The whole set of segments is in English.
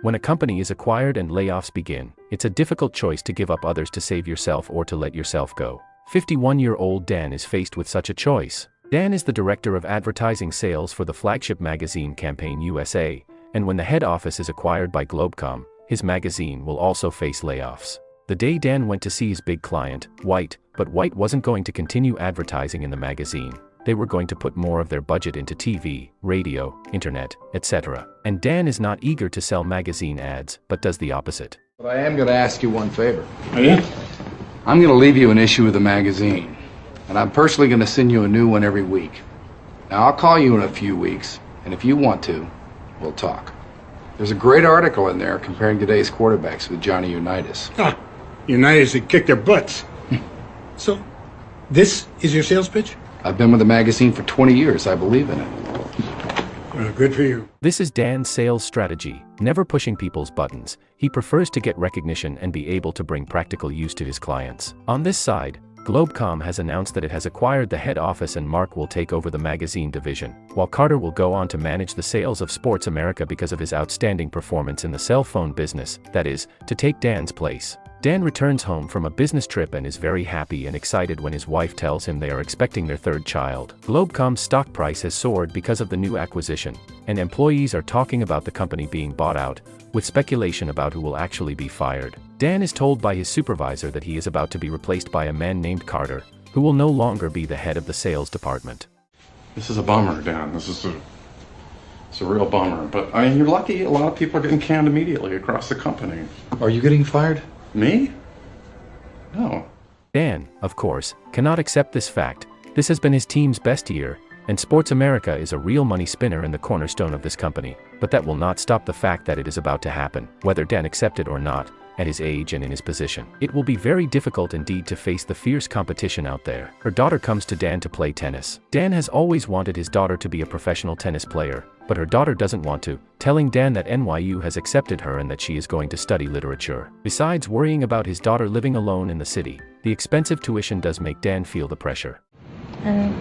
When a company is acquired and layoffs begin, it's a difficult choice to give up others to save yourself or to let yourself go. 51-year-old Dan is faced with such a choice. Dan is the director of advertising sales for the flagship magazine Campaign USA, and when the head office is acquired by Globecom, his magazine will also face layoffs. The day Dan went to see his big client, White, but White wasn't going to continue advertising in the magazine. They were going to put more of their budget into TV, radio, internet, etc. And Dan is not eager to sell magazine ads, but does the opposite. But I am going to ask you one favor. Oh, yeah? I'm going to leave you an issue of the magazine, and I'm personally going to send you a new one every week. Now, I'll call you in a few weeks, and if you want to, we'll talk. There's a great article in there comparing today's quarterbacks with Johnny Unitas. Ah, Unitas that kick their butts. So, this is your sales pitch? I've been with the magazine for 20 years. I believe in it. Well, good for you. This is Dan's sales strategy, never pushing people's buttons. He prefers to get recognition and be able to bring practical use to his clients. On this side, Globecom has announced that it has acquired the head office and Mark will take over the magazine division, while Carter will go on to manage the sales of Sports America because of his outstanding performance in the cell phone business, that is, to take Dan's place. Dan returns home from a business trip and is very happy and excited when his wife tells him they are expecting their third child. Globecom's stock price has soared because of the new acquisition, and employees are talking about the company being bought out, with speculation about who will actually be fired. Dan is told by his supervisor that he is about to be replaced by a man named Carter, who will no longer be the head of the sales department. This is a bummer, Dan. It's a real bummer. But I mean, you're lucky a lot of people are getting canned immediately across the company. Are you getting fired? Me? No. Dan, of course, cannot accept this fact. This has been his team's best year, and Sports America is a real money spinner and the cornerstone of this company, but that will not stop the fact that it is about to happen, whether Dan accepts it or not, at his age and in his position. It will be very difficult indeed to face the fierce competition out there. Her daughter comes to Dan to play tennis. Dan has always wanted his daughter to be a professional tennis player, but her daughter doesn't want to, telling Dan that NYU has accepted her and that she is going to study literature. Besides worrying about his daughter living alone in the city, the expensive tuition does make Dan feel the pressure. And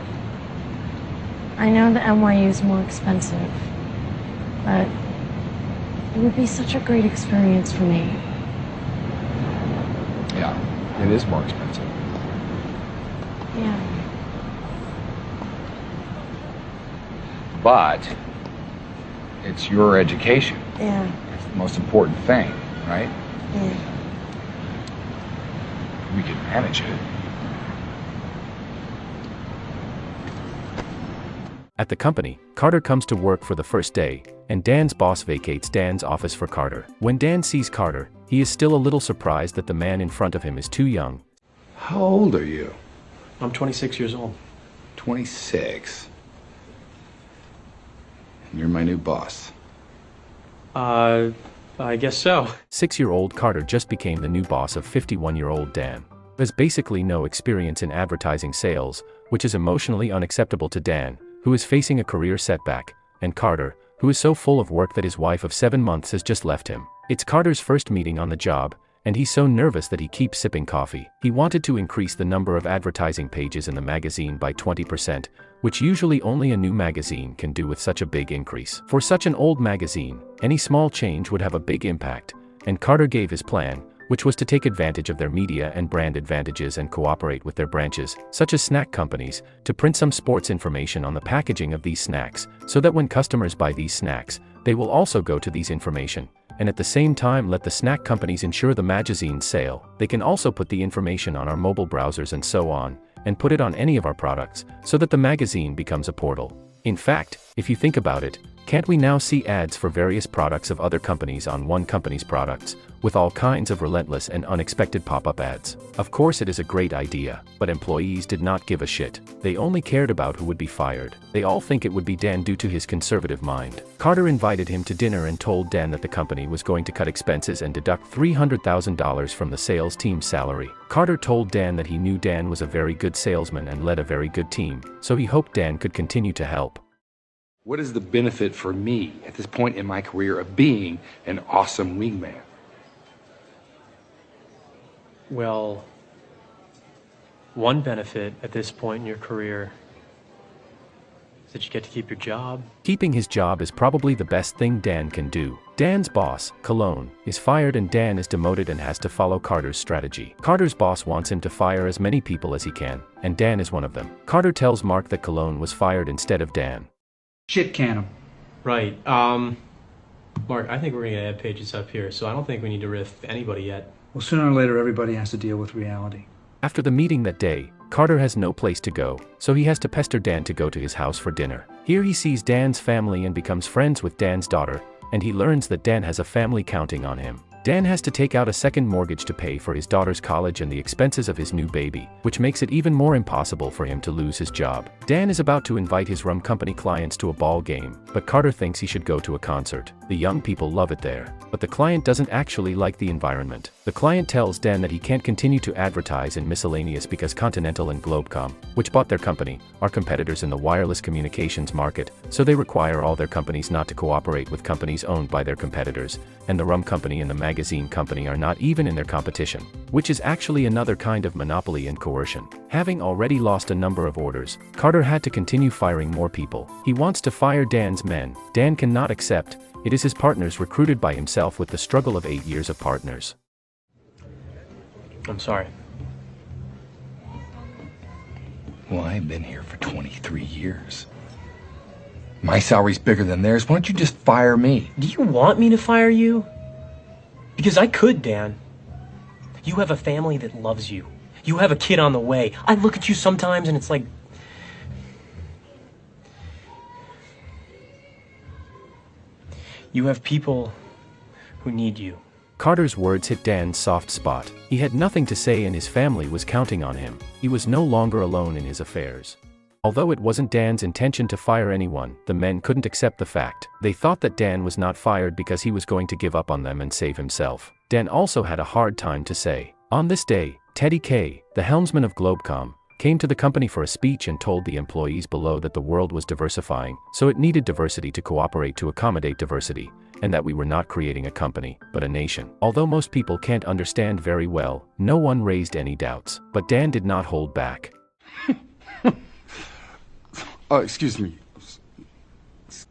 I know that NYU is more expensive, but it would be such a great experience for me. Yeah, it is more expensive. Yeah. But it's your education. Yeah. It's the most important thing, right? Yeah. We can manage it. At the company, Carter comes to work for the first day, and Dan's boss vacates Dan's office for Carter. When Dan sees Carter, he is still a little surprised that the man in front of him is too young. How old are you? I'm 26 years old. 26. And you're my new boss. I guess so. 6-year-old Carter just became the new boss of 51-year-old Dan. He has basically no experience in advertising sales, which is emotionally unacceptable to Dan, who is facing a career setback, and Carter, who is so full of work that his wife of 7 months has just left him. It's Carter's first meeting on the job, and he's so nervous that he keeps sipping coffee. He wanted to increase the number of advertising pages in the magazine by 20%, which usually only a new magazine can do with such a big increase. For such an old magazine, any small change would have a big impact, and Carter gave his plan, which was to take advantage of their media and brand advantages and cooperate with their branches, such as snack companies, to print some sports information on the packaging of these snacks, so that when customers buy these snacks, they will also go to these information, and at the same time let the snack companies ensure the magazine's sale. They can also put the information on our mobile browsers and so on, and put it on any of our products, so that the magazine becomes a portal. In fact, if you think about it, can't we now see ads for various products of other companies on one company's products, with all kinds of relentless and unexpected pop-up ads? Of course it is a great idea, but employees did not give a shit. They only cared about who would be fired. They all think it would be Dan due to his conservative mind. Carter invited him to dinner and told Dan that the company was going to cut expenses and deduct $300,000 from the sales team's salary. Carter told Dan that he knew Dan was a very good salesman and led a very good team, so he hoped Dan could continue to help. What is the benefit for me at this point in my career of being an awesome wingman? Well, one benefit at this point in your career is that you get to keep your job. Keeping his job is probably the best thing Dan can do. Dan's boss, Cologne, is fired and Dan is demoted and has to follow Carter's strategy. Carter's boss wants him to fire as many people as he can, and Dan is one of them. Carter tells Mark that Cologne was fired instead of Dan. Shit can him. Right. Mark, I think we're gonna add pages up here, so I don't think we need to riff anybody yet. Well, sooner or later, everybody has to deal with reality. After the meeting that day, Carter has no place to go, so he has to pester Dan to go to his house for dinner. Here he sees Dan's family and becomes friends with Dan's daughter, and he learns that Dan has a family counting on him. Dan has to take out a second mortgage to pay for his daughter's college and the expenses of his new baby, which makes it even more impossible for him to lose his job. Dan is about to invite his rum company clients to a ball game, but Carter thinks he should go to a concert. The young people love it there, but the client doesn't actually like the environment. The client tells Dan that he can't continue to advertise in Miscellaneous because Continental and Globecom, which bought their company, are competitors in the wireless communications market, so they require all their companies not to cooperate with companies owned by their competitors, and the rum company and the magazine company are not even in their competition, which is actually another kind of monopoly and coercion. Having already lost a number of orders, Carter had to continue firing more people. He wants to fire Dan's men. Dan cannot accept. It is his partners recruited by himself with the struggle of 8 years of partners. I'm sorry. Well, I've been here for 23 years. My salary's bigger than theirs. Why don't you just fire me? Do you want me to fire you? Because I could, Dan. You have a family that loves you. You have a kid on the way. I look at you sometimes and it's like... You have people who need you. Carter's words hit Dan's soft spot. He had nothing to say and his family was counting on him. He was no longer alone in his affairs. Although it wasn't Dan's intention to fire anyone, the men couldn't accept the fact. They thought that Dan was not fired because he was going to give up on them and save himself. Dan also had a hard time to say. On this day, Teddy Kaye, the helmsman of Globecom, came to the company for a speech and told the employees below that the world was diversifying, so it needed diversity to cooperate to accommodate diversity, and that we were not creating a company, but a nation. Although most people can't understand very well, no one raised any doubts. But Dan did not hold back. Excuse me.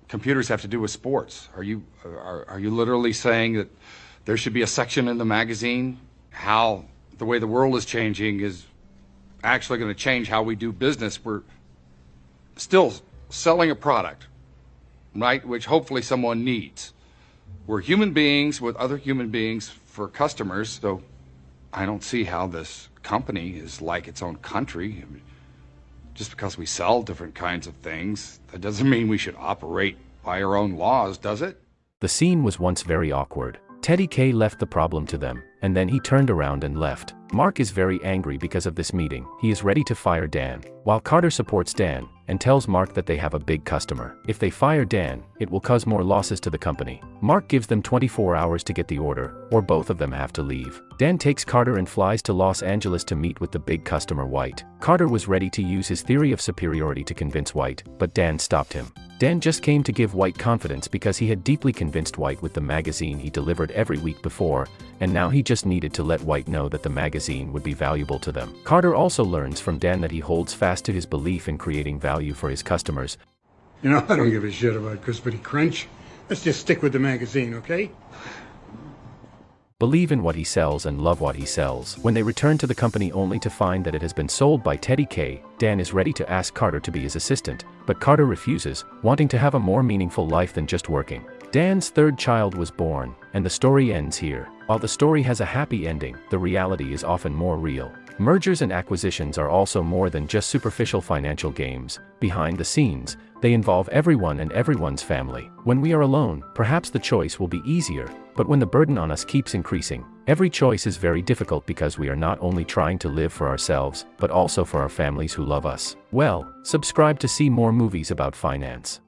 Computers have to do with sports. Are you literally saying that there should be a section in the magazine how the way the world is changing is actually going to change how we do business? We're still selling a product, right, which hopefully someone needs. We're human beings with other human beings for customers, so I don't see how this company is like its own country. Just because we sell different kinds of things, that doesn't mean we should operate by our own laws, does it? The scene was once very awkward. Teddy Kaye left the problem to them, and then he turned around and left. Mark is very angry because of this meeting. He is ready to fire Dan, while Carter supports Dan, and tells Mark that they have a big customer. If they fire Dan, it will cause more losses to the company. Mark gives them 24 hours to get the order, or both of them have to leave. Dan takes Carter and flies to Los Angeles to meet with the big customer White. Carter was ready to use his theory of superiority to convince White, but Dan stopped him. Dan just came to give White confidence because he had deeply convinced White with the magazine he delivered every week before, and now he just needed to let White know that the magazine would be valuable to them. Carter also learns from Dan that he holds fast to his belief in creating value for his customers. You know, I don't give a shit about Crispity Crunch. Let's just stick with the magazine, okay? Believe in what he sells and love what he sells. When they return to the company only to find that it has been sold by Teddy Kaye, Dan is ready to ask Carter to be his assistant, but Carter refuses, wanting to have a more meaningful life than just working. Dan's third child was born, and the story ends here. While the story has a happy ending, the reality is often more real. Mergers and acquisitions are also more than just superficial financial games. Behind the scenes, they involve everyone and everyone's family. When we are alone, perhaps the choice will be easier, but when the burden on us keeps increasing, every choice is very difficult because we are not only trying to live for ourselves, but also for our families who love us. Well, subscribe to see more movies about finance.